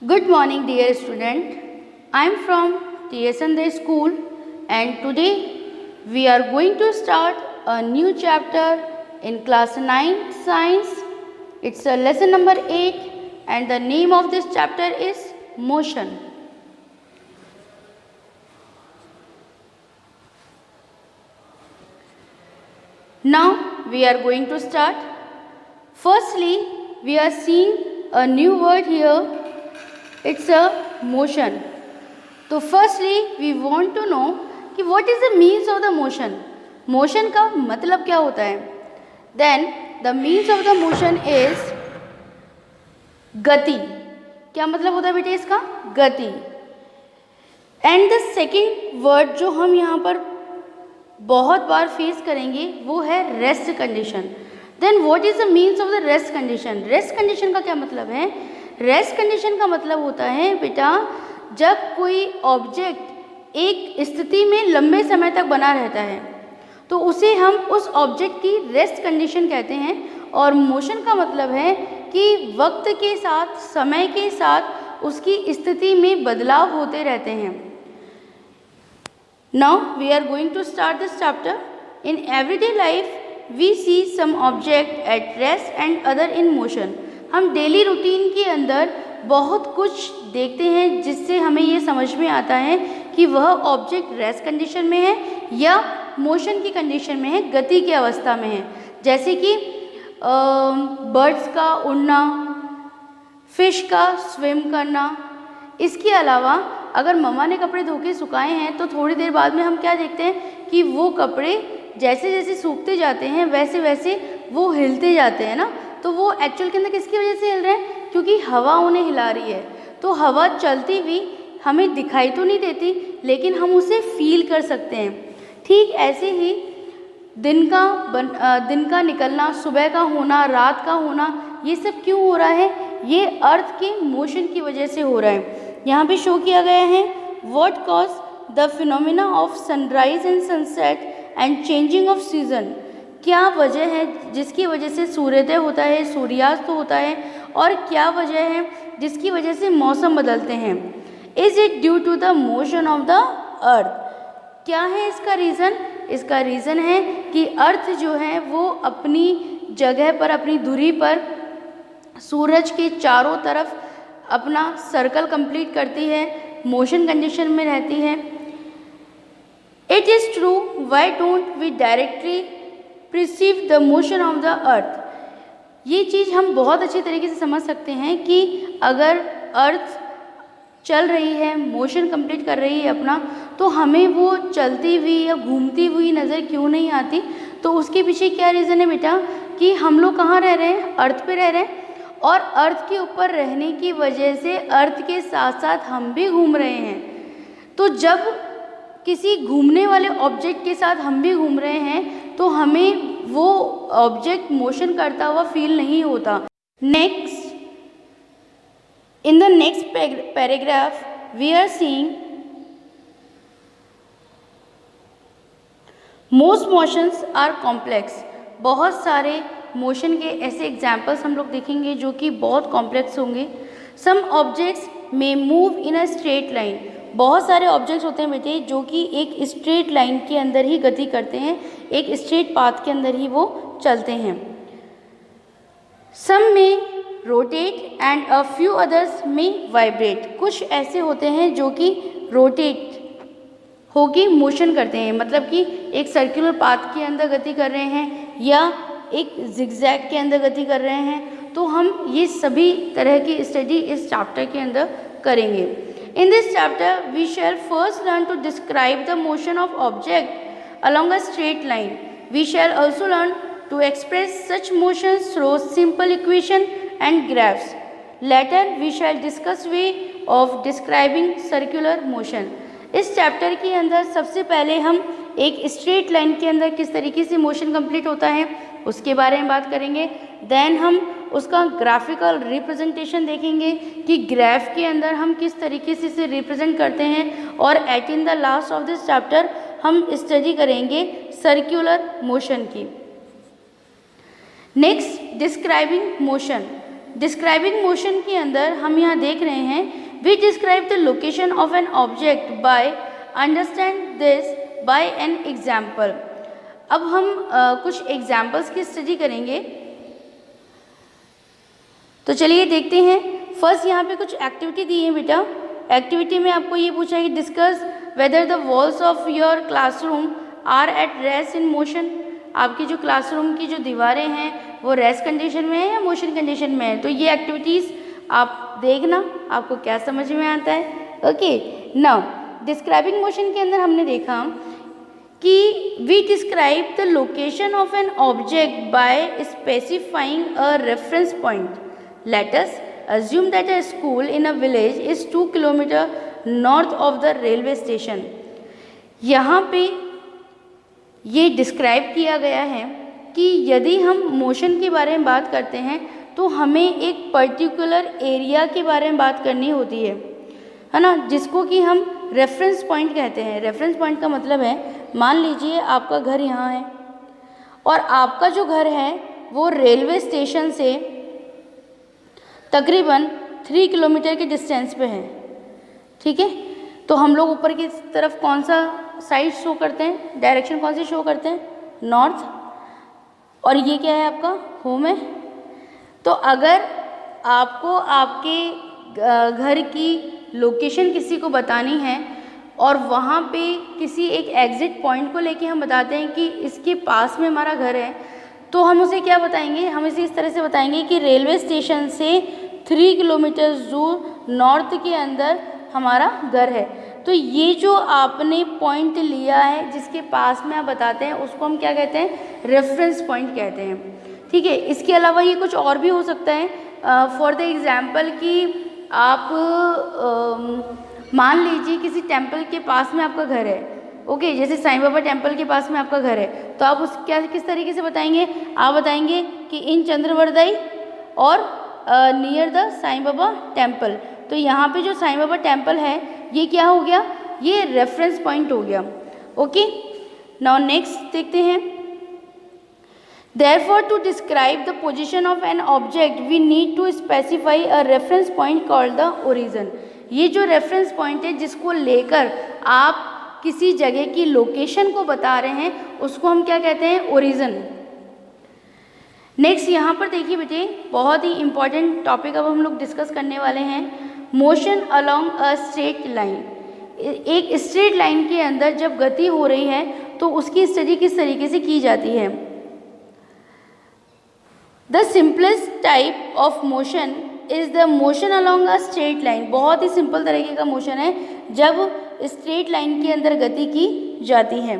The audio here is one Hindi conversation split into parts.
Good morning, dear student. I am from TSN School, and today we are going to start a new chapter in class 9 science. It's a lesson number 8, and the name of this chapter is motion. Now we are going to start. Firstly, we are seeing a new word here. It's a motion. तो firstly we want to know कि what is the means of the motion. Motion का मतलब क्या होता है. Then the means of the motion is गति. क्या मतलब होता है बेटे इसका. गति. एंड द सेकेंड वर्ड जो हम यहाँ पर बहुत बार फेस करेंगे वो है rest condition. Then what is the means of the rest condition. Rest condition का क्या मतलब है. रेस्ट कंडीशन का मतलब होता है बेटा जब कोई ऑब्जेक्ट एक स्थिति में लंबे समय तक बना रहता है तो उसे हम उस ऑब्जेक्ट की रेस्ट कंडीशन कहते हैं. और मोशन का मतलब है कि वक्त के साथ समय के साथ उसकी स्थिति में बदलाव होते रहते हैं. Now we are going to start this chapter. In everyday life we see some object at rest and other in motion. हम डेली रूटीन के अंदर बहुत कुछ देखते हैं जिससे हमें ये समझ में आता है कि वह ऑब्जेक्ट रेस्ट कंडीशन में है या मोशन की कंडीशन में है, गति की अवस्था में है. जैसे कि बर्ड्स का उड़ना, फिश का स्विम करना. इसके अलावा अगर मम्मा ने कपड़े धो के सुखाए हैं तो थोड़ी देर बाद में हम क्या देखते हैं कि वो कपड़े जैसे जैसे सूखते जाते हैं वैसे वैसे वो हिलते जाते हैं ना. तो वो एक्चुअल के अंदर किसकी वजह से हिल रहे हैं. क्योंकि हवा उन्हें हिला रही है. तो हवा चलती हुई हमें दिखाई तो नहीं देती लेकिन हम उसे फील कर सकते हैं. ठीक ऐसे ही दिन का निकलना, सुबह का होना, रात का होना, ये सब क्यों हो रहा है. ये अर्थ के मोशन की वजह से हो रहा है. यहाँ पे शो किया गया है what cause the phenomena of sunrise and sunset and changing off season. क्या वजह है जिसकी वजह से सूर्योदय होता है, सूर्यास्त होता है, और क्या वजह है जिसकी वजह से मौसम बदलते हैं. Is it due to the motion of the earth. क्या है इसका रीज़न. इसका रीज़न है कि अर्थ जो है वो अपनी जगह पर, अपनी धुरी पर सूरज के चारों तरफ अपना सर्कल कंप्लीट करती है, मोशन कंडीशन में रहती है. It is true why don't we directly perceive the motion of the earth. ये चीज़ हम बहुत अच्छी तरीके से समझ सकते हैं कि अगर अर्थ चल रही है, मोशन कंप्लीट कर रही है अपना, तो हमें वो चलती हुई या घूमती हुई नज़र क्यों नहीं आती. तो उसके पीछे क्या रीज़न है बेटा कि हम लोग कहाँ रह रहे हैं. अर्थ पे रह रहे हैं. और अर्थ के ऊपर रहने की वजह से अर्थ के साथ साथ हम भी घूम रहे हैं. तो जब किसी घूमने वाले ऑब्जेक्ट के साथ हम भी घूम रहे हैं तो हमें वो ऑब्जेक्ट मोशन करता हुआ फील नहीं होता. Next, in the next paragraph we are seeing most motions are complex. बहुत सारे मोशन के ऐसे एग्जाम्पल्स हम लोग देखेंगे जो कि बहुत कॉम्प्लेक्स होंगे. Some objects may move in a straight line. बहुत सारे ऑब्जेक्ट्स होते हैं बेटे जो कि एक स्ट्रेट लाइन के अंदर ही गति करते हैं, एक स्ट्रेट पाथ के अंदर ही वो चलते हैं. सम में rotate and a few others में वाइब्रेट. कुछ ऐसे होते हैं जो कि रोटेट होके मोशन करते हैं, मतलब कि एक सर्कुलर पाथ के अंदर गति कर रहे हैं या एक जिगजैग के अंदर गति कर रहे हैं. तो हम ये सभी तरह की स्टडी इस चैप्टर के अंदर करेंगे. In this chapter, we shall first learn to describe the motion of object along a straight line. We shall also learn to express such motions through simple equation and graphs. Later, we shall discuss way of describing circular motion. इस चैप्टर के अंदर सबसे पहले हम एक स्ट्रेट लाइन के अंदर किस तरीके से मोशन कंप्लीट होता है उसके बारे में बात करेंगे. देन हम उसका ग्राफिकल रिप्रेजेंटेशन देखेंगे कि ग्राफ के अंदर हम किस तरीके से इसे रिप्रेजेंट करते हैं. और at in the last of this chapter हम स्टडी करेंगे सर्कुलर मोशन की. Next, describing motion. Describing motion के अंदर हम यहाँ देख रहे हैं we describe the location of an object by understand this by an example. अब हम कुछ एग्जाम्पल्स की स्टडी करेंगे। तो चलिए देखते हैं। फर्स्ट यहाँ पे कुछ एक्टिविटी दी है बेटा। एक्टिविटी में आपको ये पूछा है कि discuss whether the walls of your classroom are at rest in motion. आपकी जो क्लासरूम की जो दीवारें हैं वो रेस्ट कंडीशन में है या मोशन कंडीशन में है। तो ये एक्टिविटीज़ आप देखना, आपको क्या समझ में आता है। ओके, नाउ डिस्क्राइबिंग मोशन के अंदर हमने देखा कि we describe the location of an object by specifying a reference point. Let us assume that a school in a village is 2 kilometre north of the railway station. यहाँ पे ये डिस्क्राइब किया गया है कि यदि हम मोशन के बारे में बात करते हैं तो हमें एक पर्टिकुलर एरिया के बारे में बात करनी होती है ना, जिसको कि हम रेफरेंस पॉइंट कहते हैं। रेफरेंस पॉइंट का मतलब है, मान लीजिए आपका घर यहाँ है और आपका जो घर है वो रेलवे स्टेशन से तकरीबन 3 किलोमीटर के डिस्टेंस पे है। ठीक है, तो हम लोग ऊपर की तरफ कौन सा साइड शो करते हैं, डायरेक्शन कौन सी शो करते हैं, नॉर्थ। और ये क्या है, आपका होम है। तो अगर आपको आपके घर की लोकेशन किसी को बतानी है और वहाँ पे किसी एक एग्जिट पॉइंट को लेके हम बताते हैं कि इसके पास में हमारा घर है, तो हम उसे क्या बताएंगे, हम इसे इस तरह से बताएंगे कि रेलवे स्टेशन से 3 किलोमीटर दूर नॉर्थ के अंदर हमारा घर है। तो ये जो आपने पॉइंट लिया है जिसके पास में आप बताते हैं उसको हम क्या कहते हैं, रेफरेंस पॉइंट कहते हैं। ठीक है, इसके अलावा ये कुछ और भी हो सकता है। फॉर द एग्जाम्पल कि आप मान लीजिए किसी टेम्पल के पास में आपका घर है। ओके, जैसे साईं बाबा टेम्पल के पास में आपका घर है, तो आप उस क्या किस तरीके से बताएंगे, आप बताएंगे कि इन चंद्रवरदाई और near the Sai Baba temple. तो यहाँ पे जो साईं बाबा टेम्पल है ये क्या हो गया, ये रेफरेंस पॉइंट हो गया। ओके, नाउ नेक्स्ट देखते हैं। Therefore, to describe the position of an object, we need to specify a reference point called the origin। ये जो रेफरेंस पॉइंट है जिसको लेकर आप किसी जगह की लोकेशन को बता रहे हैं उसको हम क्या कहते हैं, ओरिजिन। नेक्स्ट यहाँ पर देखिए बेटे, बहुत ही इंपॉर्टेंट टॉपिक अब हम लोग डिस्कस करने वाले हैं, motion along a straight line. एक स्ट्रेट लाइन के अंदर जब गति हो रही है तो उसकी स्टडी किस तरीके से की जाती है। The simplest type of motion is the motion along a straight line. बहुत ही सिंपल तरीके का मोशन है जब स्ट्रेट लाइन के अंदर गति की जाती है।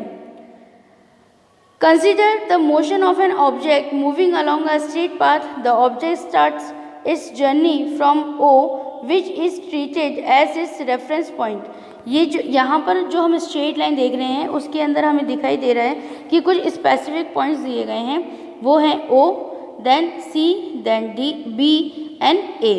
Consider the motion of an object moving along a straight path. The object starts its journey from O which is treated as its reference point. ये जो यहाँ पर जो हम स्ट्रेट लाइन देख रहे हैं उसके अंदर हमें दिखाई दे रहा है कि कुछ स्पेसिफिक पॉइंट्स दिए गए हैं, वो हैं O, then C, then D, B and A.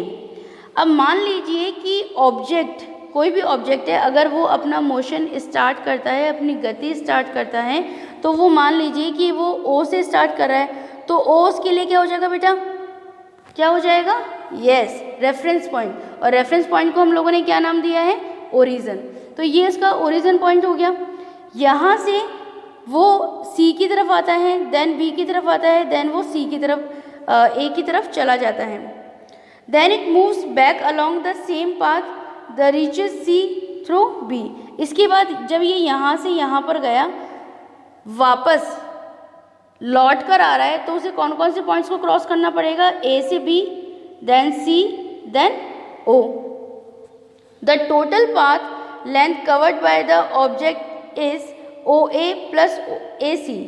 अब मान लीजिए कि ऑब्जेक्ट, कोई भी ऑब्जेक्ट है, अगर वो अपना मोशन स्टार्ट करता है, अपनी गति स्टार्ट करता है, तो वो मान लीजिए कि वो ओ से स्टार्ट कर रहा है, तो ओ उसके लिए क्या हो जाएगा बेटा, क्या हो जाएगा, यस, रेफरेंस पॉइंट। और रेफरेंस पॉइंट को हम लोगों ने क्या नाम दिया है, ओरिजिन। तो ये इसका ओरिजिन पॉइंट हो गया। यहाँ से वो सी की तरफ आता है, देन बी की तरफ आता है, देन वो सी की तरफ ए की तरफ चला जाता है। Then it moves back along the same path the reaches C through B. इसके बाद जब ये यहाँ से यहाँ पर गया, वापस लौट कर आ रहा है, तो उसे कौन कौन से पॉइंट्स को क्रॉस करना पड़ेगा, ए से B, then C, then O. The total path length covered by the object is O A plus A C.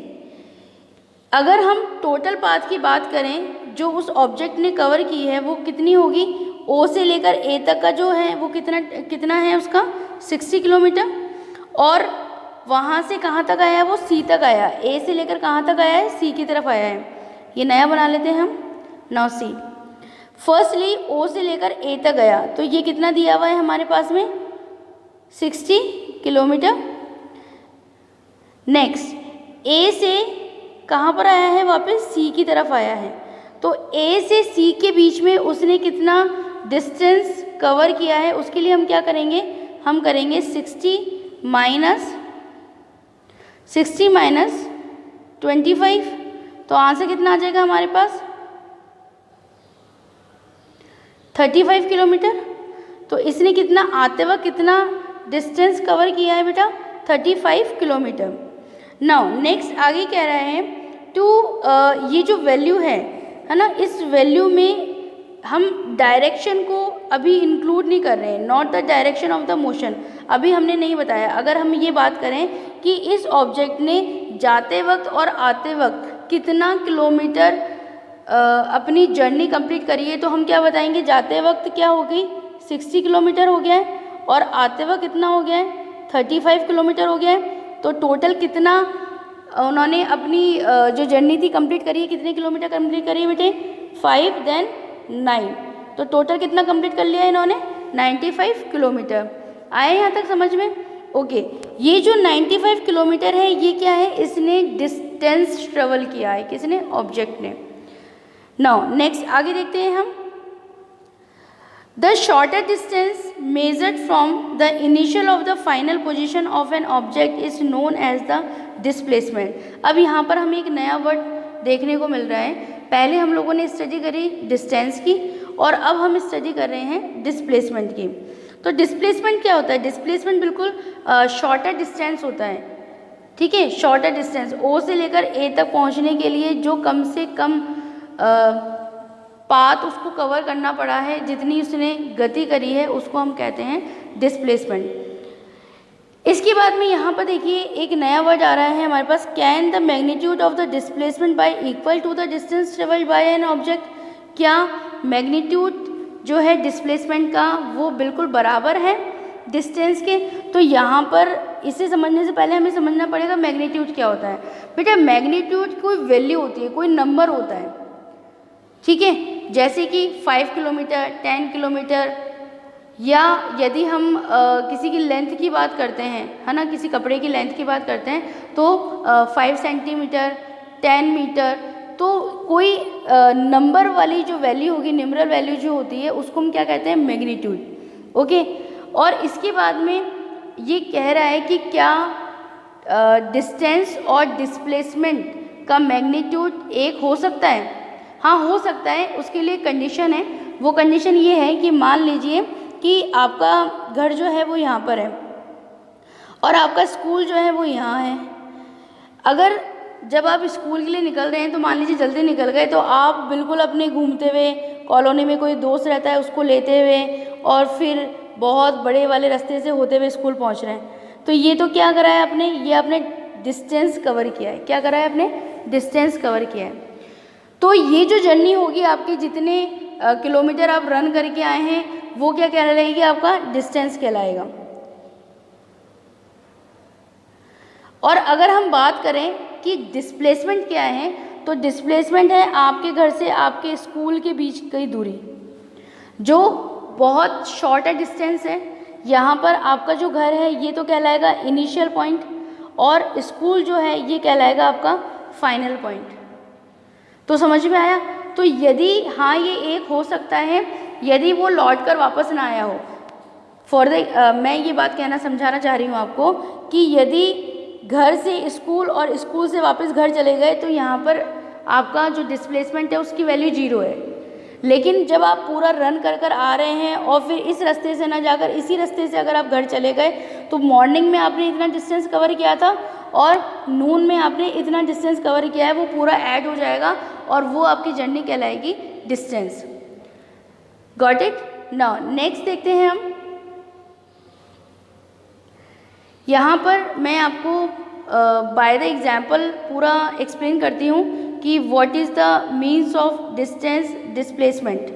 अगर हम टोटल पाथ की बात करें जो उस ऑब्जेक्ट ने कवर की है वो कितनी होगी, ओ से लेकर ए तक का जो है वो कितना है उसका 60 किलोमीटर। और वहाँ से कहाँ तक आया है, वो सी तक आया। ए से लेकर कहाँ तक आया है, सी की तरफ आया है। ये नया बना लेते हैं हम, नाउ सी। फर्स्टली ओ से लेकर ए तक गया, तो ये कितना दिया हुआ है हमारे पास में, 60 किलोमीटर। नेक्स्ट ए से कहाँ पर आया है, वापस सी की तरफ आया है, तो ए से सी के बीच में उसने कितना डिस्टेंस कवर किया है, उसके लिए हम क्या करेंगे, हम करेंगे 60 माइनस 25। तो आंसर कितना आ जाएगा हमारे पास 35 किलोमीटर। तो इसने कितना आते वक्त कितना डिस्टेंस कवर किया है बेटा 35 किलोमीटर। नाउ नेक्स्ट आगे कह रहा है टू ये जो वैल्यू है ना, इस वैल्यू में हम डायरेक्शन को अभी इंक्लूड नहीं कर रहे हैं, not the direction of the motion, अभी हमने नहीं बताया। अगर हम ये बात करें कि इस ऑब्जेक्ट ने जाते वक्त और आते वक्त कितना किलोमीटर अपनी जर्नी कंप्लीट करी है, तो हम क्या बताएंगे, जाते वक्त क्या हो गई 60 किलोमीटर हो गया है और आते वक्त कितना हो गया है 35 किलोमीटर हो गया है। तो टोटल कितना उन्होंने अपनी जो जर्नी थी कंप्लीट करी है, कितने किलोमीटर कंप्लीट करी है बेटे 5 देन 9, तो टोटल कितना कंप्लीट कर लिया है इन्होंने 95 किलोमीटर। आए यहाँ तक समझ में? ओके, ये जो 95 किलोमीटर है ये क्या है, इसने डिस्टेंस ट्रेवल किया है, किसने, ऑब्जेक्ट ने। नाउ नेक्स्ट आगे देखते हैं हम, the shorter distance measured from the initial of the final position of an object is known as the displacement. अब यहाँ पर हमें एक नया वर्ड देखने को मिल रहा है। पहले हम लोगों ने स्टडी करी डिस्टेंस की और अब हम स्टडी कर रहे हैं डिस्प्लेसमेंट की। तो डिस्प्लेसमेंट क्या होता है, डिस्प्लेसमेंट बिल्कुल शॉर्टर डिस्टेंस होता है, ठीक है। शॉर्टर डिस्टेंस ओ से लेकर ए तक पहुंचने के लिए जो कम से कम पाथ उसको कवर करना पड़ा है, जितनी उसने गति करी है, उसको हम कहते हैं डिस्प्लेसमेंट। इसके बाद में यहाँ पर देखिए एक नया वर्ड आ रहा है हमारे पास, can the magnitude of the displacement by equal to the distance travelled by an object. क्या मैग्नीट्यूड जो है डिस्प्लेसमेंट का वो बिल्कुल बराबर है डिस्टेंस के? तो यहाँ पर इसे समझने से पहले हमें समझना पड़ेगा मैग्नीट्यूड क्या होता है। बेटा मैग्नीट्यूड कोई वैल्यू होती है, कोई नंबर होता है, ठीक है। जैसे कि 5 किलोमीटर, 10 किलोमीटर, या यदि हम किसी की लेंथ की बात करते हैं, है ना, किसी कपड़े की लेंथ की बात करते हैं तो 5 सेंटीमीटर, 10 मीटर, तो कोई नंबर वाली जो वैल्यू होगी, न्यूमरल वैल्यू जो होती है, उसको हम क्या कहते हैं, मैग्नीट्यूड। ओके, और इसके बाद में ये कह रहा है कि क्या डिस्टेंस और डिस्प्लेसमेंट का मैग्नीट्यूड एक हो सकता है? हाँ, हो सकता है। उसके लिए कंडीशन है, वो कंडीशन ये है कि मान लीजिए कि आपका घर जो है वो यहाँ पर है और आपका स्कूल जो है वो यहाँ है। अगर जब आप स्कूल के लिए निकल रहे हैं तो मान लीजिए जल्दी निकल गए, तो आप बिल्कुल अपने घूमते हुए, कॉलोनी में कोई दोस्त रहता है उसको लेते हुए और फिर बहुत बड़े वाले रास्ते से होते हुए स्कूल पहुँच रहे हैं, तो ये तो क्या करा है आपने, ये आपने डिस्टेंस कवर किया है। क्या करा है आपने, डिस्टेंस कवर किया है। तो ये जो जर्नी होगी आपकी, जितने किलोमीटर आप रन करके आए हैं, वो क्या कहलाएगी, आपका डिस्टेंस कहलाएगा। और अगर हम बात करें कि डिस्प्लेसमेंट क्या है, तो डिस्प्लेसमेंट है आपके घर से आपके स्कूल के बीच की दूरी, जो बहुत शॉर्टर डिस्टेंस है। यहाँ पर आपका जो घर है ये तो कहलाएगा इनिशियल पॉइंट, और स्कूल जो है ये कहलाएगा आपका फाइनल पॉइंट। तो समझ में आया? तो यदि हाँ ये एक हो सकता है यदि वो लौट कर वापस ना आया हो। फॉर द मैं ये बात कहना समझाना चाह रही हूँ आपको कि यदि घर से स्कूल और स्कूल से वापस घर चले गए तो यहाँ पर आपका जो डिस्प्लेसमेंट है उसकी वैल्यू 0 है। लेकिन जब आप पूरा रन कर कर आ रहे हैं और फिर इस रास्ते से ना जाकर इसी रास्ते से अगर आप घर चले गए, तो मॉर्निंग में आपने इतना डिस्टेंस कवर किया था और नून में आपने इतना डिस्टेंस कवर किया है, वो पूरा ऐड हो जाएगा और वो आपकी जर्नी कहलाएगी distance. Got it? Now next देखते हैं हम। यहाँ पर मैं आपको बाय द एग्जाम्पल पूरा एक्सप्लेन करती हूँ कि what is the means of distance displacement.